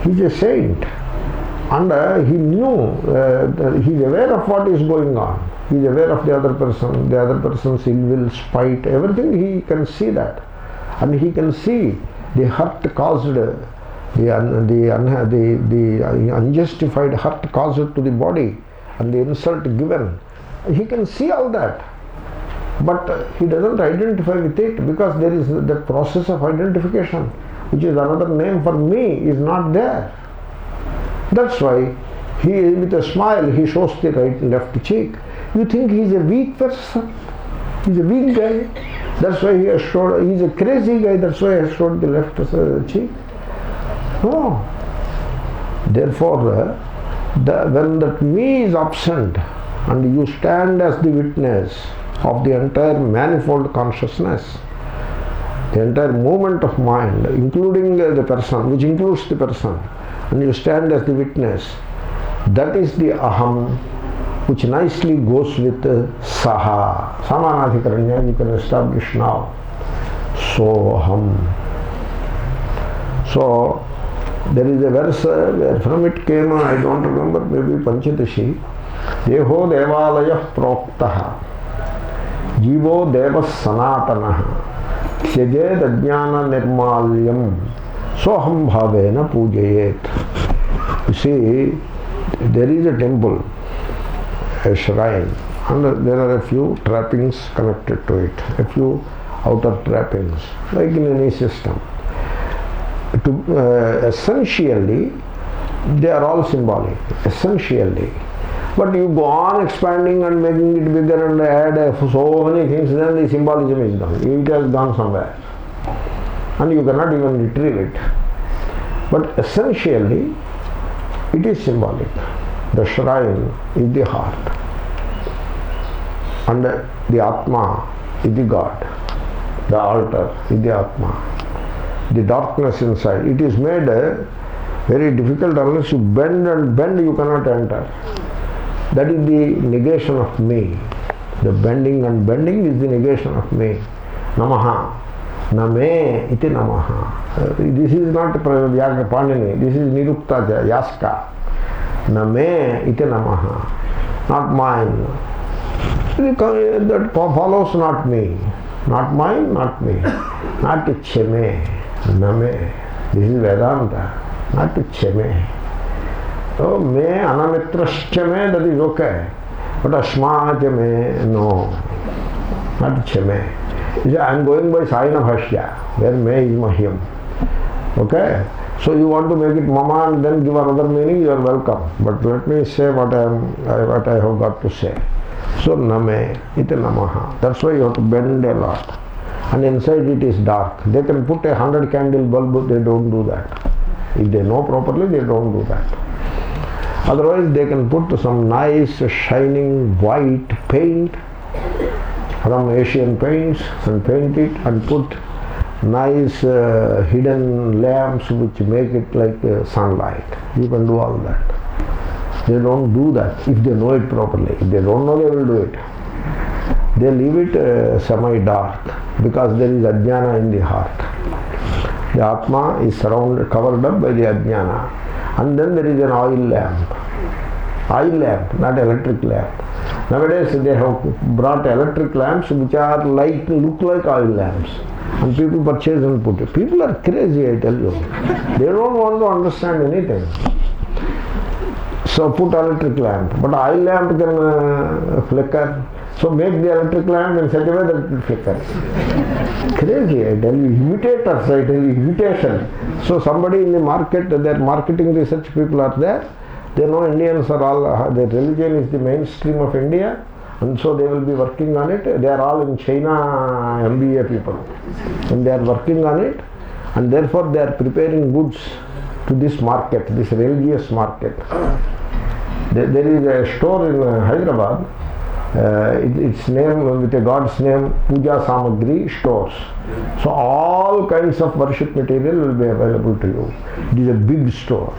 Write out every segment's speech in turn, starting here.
He is a saint. And he knew, he is aware of what is going on. He is aware of the other person's ill will, spite, everything. He can see that. And he can see the hurt caused, the unjustified hurt caused to the body and the insult given. He can see all that. But he doesn't identify with it because there is that process of identification, which is another name for me, is not there. That's why he, with a smile, he shows the right and left cheek. You think he is a weak person? He is a weak guy. That's why he has showed, he is a crazy guy, that's why he has showed the left cheek. No. Therefore, when that me is absent and you stand as the witness of the entire manifold consciousness, the entire movement of mind, including the person, which includes the person, and you stand as the witness, that is the aham, which nicely goes with saha. Samanadhikaranya you can establish now. Soham. So there is a verse where from it came, I don't remember, maybe Panchatashi. Deho devalaya proktaha jivo devas sanatanaha syajed ajnana nirmalyam soham bhavena pujayet. You see, there is a temple, a shrine, and there are a few trappings connected to it, a few outer trappings, like in any system. Essentially, they are all symbolic, essentially. But you go on expanding and making it bigger and add so many things, then the symbolism is gone. It has gone somewhere. And you cannot even retrieve it. But essentially, it is symbolic. The shrine is the heart. And the Atma is the God. The altar is the Atma. The darkness inside. It is made very difficult unless you bend and bend, you cannot enter. That is the negation of me. The bending and bending is the negation of me. Namaha. Name iti namaha. This is not Panini. This is Nirukta Yaska. Name iti namaha. Not mine. That follows not me. Not mine, not me. Not cheme. Name. This is Vedanta. Not cheme. So, me anamitrascha me, that is okay. But ashmaja me, no. Not cheme. I am going by Sayana Bhashya, where me is Mahyam. Okay? So you want to make it Mama and then give another meaning, you are welcome. But let me say what I have got to say. So Name, iti Namaha. That's why you have to bend a lot. And inside it is dark. They can put 100 candle bulb, they don't do that. If they know properly, they don't do that. Otherwise, they can put some nice shining white paint, some Asian paints, and paint it and put nice hidden lamps which make it like sunlight. You can do all that. They don't do that if they know it properly. If they don't know, they will do it. They leave it semi-dark because there is ajnana in the heart. The Atma is covered up by the ajnana. And then there is an oil lamp. Oil lamp, not electric lamp. Nowadays they have brought electric lamps which are look like oil lamps. And people purchase and put it. People are crazy, I tell you. They don't want to understand anything. So put electric lamp. But oil lamp can flicker. So make the electric lamp in such a way that it will flicker. Crazy, I tell you. Imitators, I tell you. Imitation. So somebody in the market, their marketing research people are there. They know Indians are all, their religion is the mainstream of India. And so they will be working on it. They are all in China MBA people. And they are working on it. And therefore they are preparing goods to this market, this religious market. There is a store in Hyderabad. Its name, with a god's name, Puja Samagri Stores. So all kinds of worship material will be available to you. It is a big store.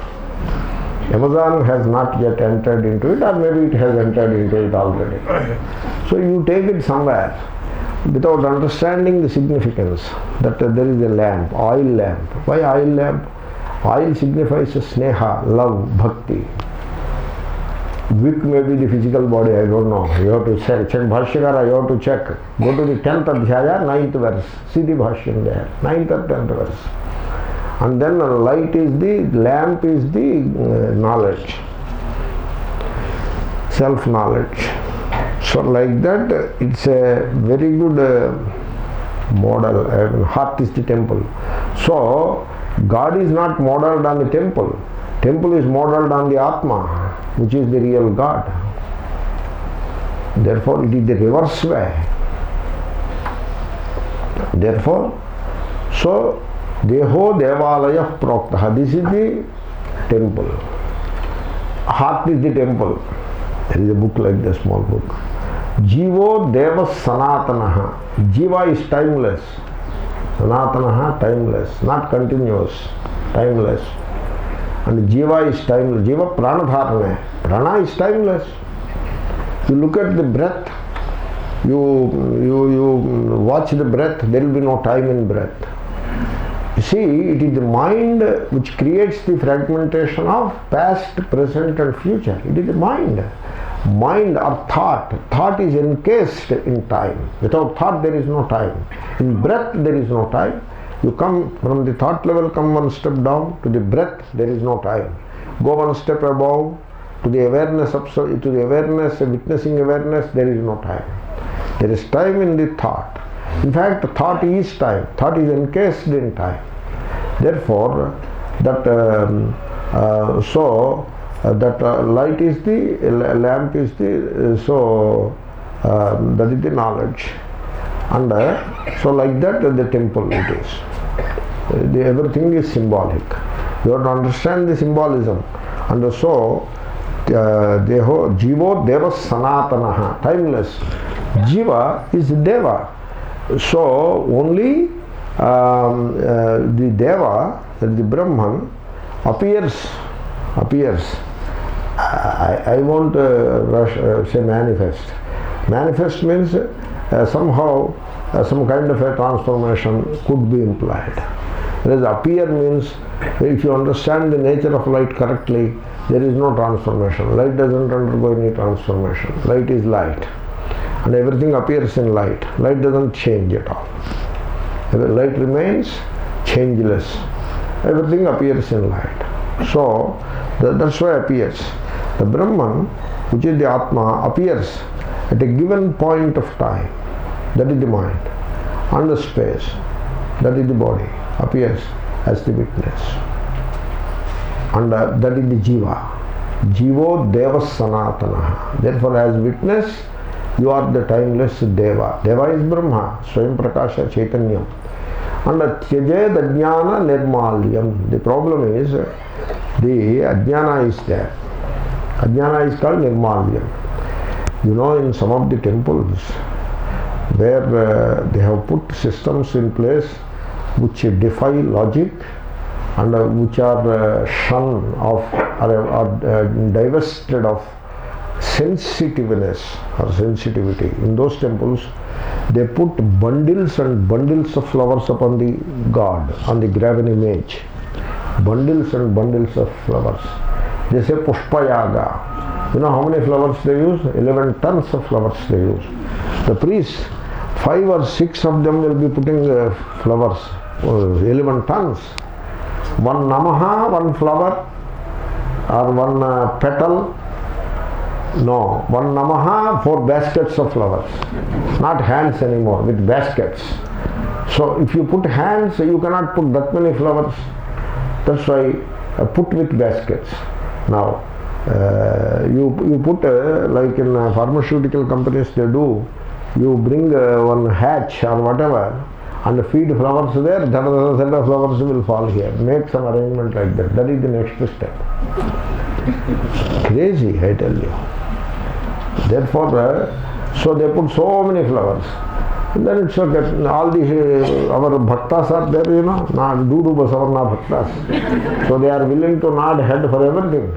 Amazon has not yet entered into it, or maybe it has entered into it already. So you take it somewhere without understanding the significance that there is a lamp, oil lamp. Why oil lamp? Oil signifies sneha, love, bhakti. Wick may be the physical body, I don't know. You have to check. Check Bhashyakara, you have to check. Go to the 10th Adhyaya, 9th verse. See the Bhashyam there. 9th or 10th verse. And then light is the, lamp is the knowledge. Self-knowledge. So like that, it's a very good model. Heart is the temple. So, God is not modeled on the temple. Temple is modeled on the Atma, which is the real God. Therefore, it is the reverse way. Therefore, so, Deho Devalaya Proktaha. This is the temple. Heart is the temple. There is a book like this, small book. Jivo Deva Sanatanaha. Jiva is timeless. Sanatanaha, timeless. Not continuous. Timeless. And Jiva is timeless. Jiva Pranadharana. Prana is timeless. You look at the breath. You watch the breath. There will be no time in breath. You see, it is the mind which creates the fragmentation of past, present and future. It is the mind. Mind or thought. Thought is encased in time. Without thought there is no time. In breath there is no time. You come from the thought level, come one step down to the breath, there is no time. Go one step above to the awareness, witnessing awareness, there is no time. There is time in the thought. In fact, thought is time. Thought is encased in time. Therefore, that light is the, lamp is the, that is the knowledge. And so like that, the temple it is. Everything is symbolic. You have to understand the symbolism. And so, Jivo Deva Sanatanaha, timeless. Jiva is Deva. So, only the Deva, the Brahman, appears. I won't say manifest. Manifest means somehow some kind of a transformation could be implied. Whereas appear means, if you understand the nature of light correctly, there is no transformation. Light doesn't undergo any transformation. Light is light. And everything appears in light. Light doesn't change at all. Light remains changeless. Everything appears in light. So, that's why appears. The Brahman, which is the Atma, appears at a given point of time. That is the mind. And the space, that is the body, appears as the witness. And that is the Jiva. Jivo Deva Sanatana. Therefore, as witness, you are the timeless Deva. Deva is Brahma, Swayam Prakasha Chaitanyam. And Tyajed Ajnana Nirmalyam. The problem is, the Ajnana is there. Ajnana is called Nirmalyam. You know, in some of the temples, where they have put systems in place which defy logic and which are shun of or divested of sensitiveness or sensitivity. In those temples, they put bundles and bundles of flowers upon the god, on the graven image. Bundles and bundles of flowers. They say Pushpayaga. You know how many flowers they use? 11 tons of flowers they use. The priests, 5 or 6 of them will be putting flowers, 11 tons. One namaha, one flower, or one petal. No, one namaha, 4 baskets of flowers. Not hands anymore, with baskets. So if you put hands, you cannot put that many flowers. That's why put with baskets. Now, you put, like in pharmaceutical companies they do, you bring one hatch or whatever and feed flowers there, that other set of flowers will fall here. Make some arrangement like that. That is the next step. Crazy, I tell you. Therefore, so they put so many flowers. And then it's okay. All the our bhaktas are there, you know, Dudu Basavarna bhaktas. So they are willing to nod head for everything.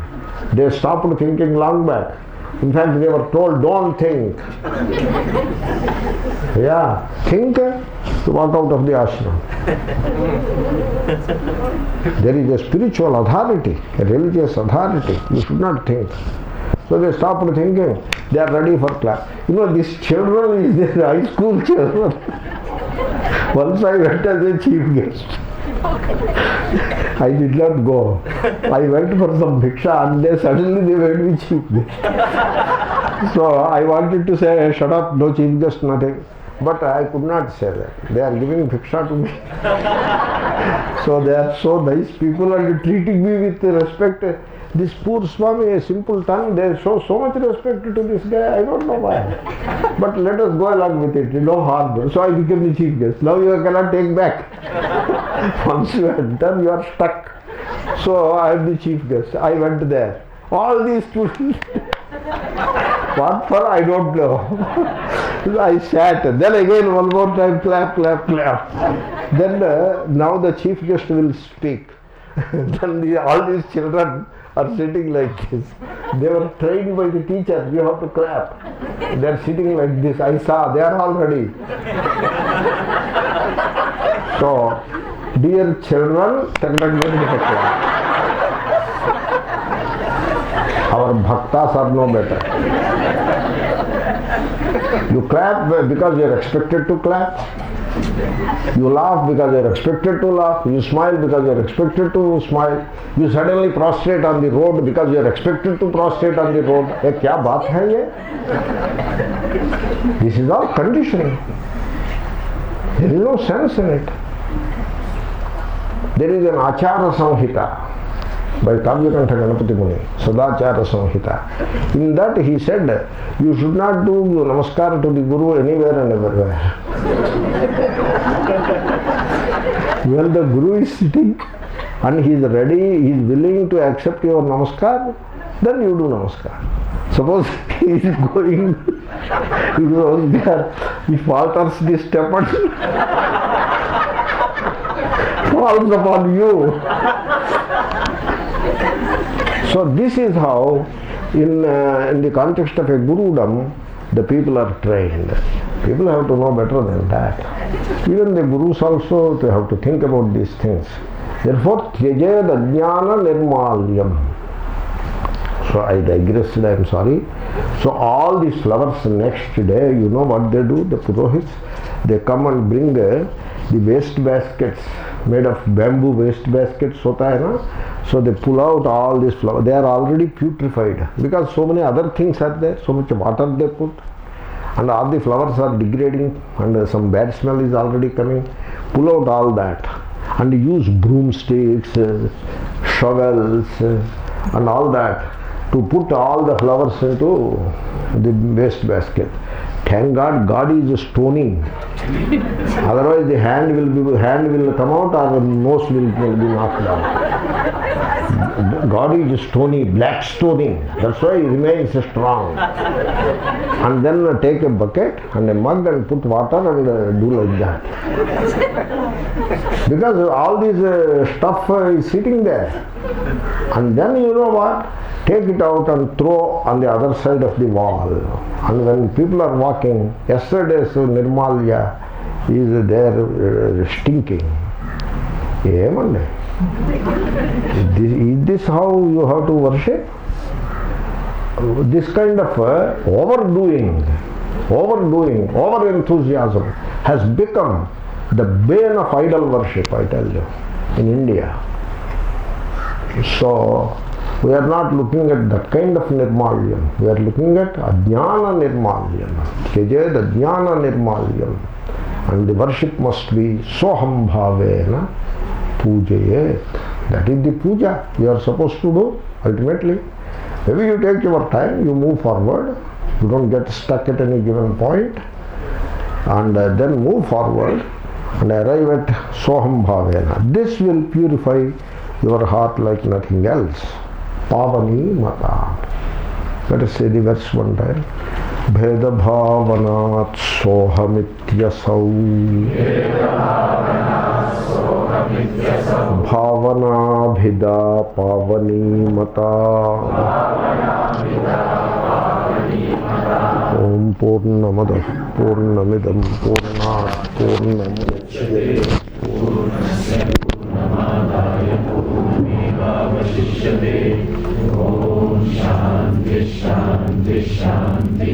They stopped thinking long back. In fact, they were told, don't think. Yeah, think. to walk out of the ashram. There is a spiritual authority, a religious authority. You should not think. So they stopped thinking. They are ready for class. You know, these children is their high school children. Once I went as a chief guest. I did not go. I went for some bhiksha and suddenly they made me chief guest. So I wanted to say, shut up, no chief guest, nothing. But I could not say that. They are giving bhiksha to me. So they are so nice people and treating me with respect. This poor Swami, a simple tongue, they show so much respect to this guy. I don't know why. But let us go along with it. No harm. So I became the chief guest. Now you cannot take back. Once you are done, you are stuck. So I am the chief guest. I went there. All these students. What for? I don't know. I sat. Then again one more time, clap, clap, clap. Then now the chief guest will speak. Then all these children are sitting like this. They were trained by the teacher. You have to clap. They are sitting like this. I saw. They are all ready. So, dear children, our bhaktas are no better. You clap because you are expected to clap. You laugh because you are expected to laugh. You smile because you are expected to smile. You suddenly prostrate on the road because you are expected to prostrate on the road. Kya baat hai ye? This is all conditioning. There is no sense in it. There is an Achara Samhita by Tattvavidananda Ganapati Muni, Sadachara Samhita. In that he said, you should not do namaskar to the Guru anywhere and everywhere. When the Guru is sitting and he is ready, he is willing to accept your namaskar, then you do namaskar. Suppose he is going, he goes there, he falters the step and falls upon you. So this is how, in the context of a gurudom, the people are trained. People have to know better than that. Even the gurus also, they have to think about these things. Therefore, tyajed ajnana nirmalyam. So I digressed, I am sorry. So all these flowers next day, you know what they do, the Purohits? They come and bring the waste baskets, made of bamboo waste baskets, hota hai na? So they pull out all these flowers. They are already putrefied because so many other things are there, so much water they put. And all the flowers are degrading and some bad smell is already coming. Pull out all that and use broomsticks, shovels and all that to put all the flowers into the waste basket. Thank God, God is stoning. Otherwise the hand will come out or the nose will be knocked down. God is stony, black stoning. That's why he remains strong. And then take a bucket and a mug and put water and do like that. Because all this stuff is sitting there. And then you know what? Take it out and throw on the other side of the wall. And when people are walking, yesterday's Nirmalya is there stinking. Is this how you have to worship? This kind of overdoing, over-enthusiasm has become the bane of idol worship, I tell you, in India. So, we are not looking at that kind of nirmalyam. We are looking at ajnana nirmalyam. Tyajed ajnana nirmalyam. And the worship must be soham bhavena pujayet. That is the puja you are supposed to do ultimately. Maybe you take your time, you move forward. You don't get stuck at any given point. And then move forward and arrive at soham bhavena. This will purify your heart like nothing else. Pavani mata. Let us say the verse one time. Bheda bhavanat sohamityasau. Bhavana bhida pavani mata. ఓం పూర్ణమదః పూర్ణమిదం పూర్ణాత్ పూర్ణముదచ్యతే పూర్ణస్య పూర్ణమాదాయ పూర్ణమేవావశిష్యతే. ఓం శాంతి శాంతి శాంతి.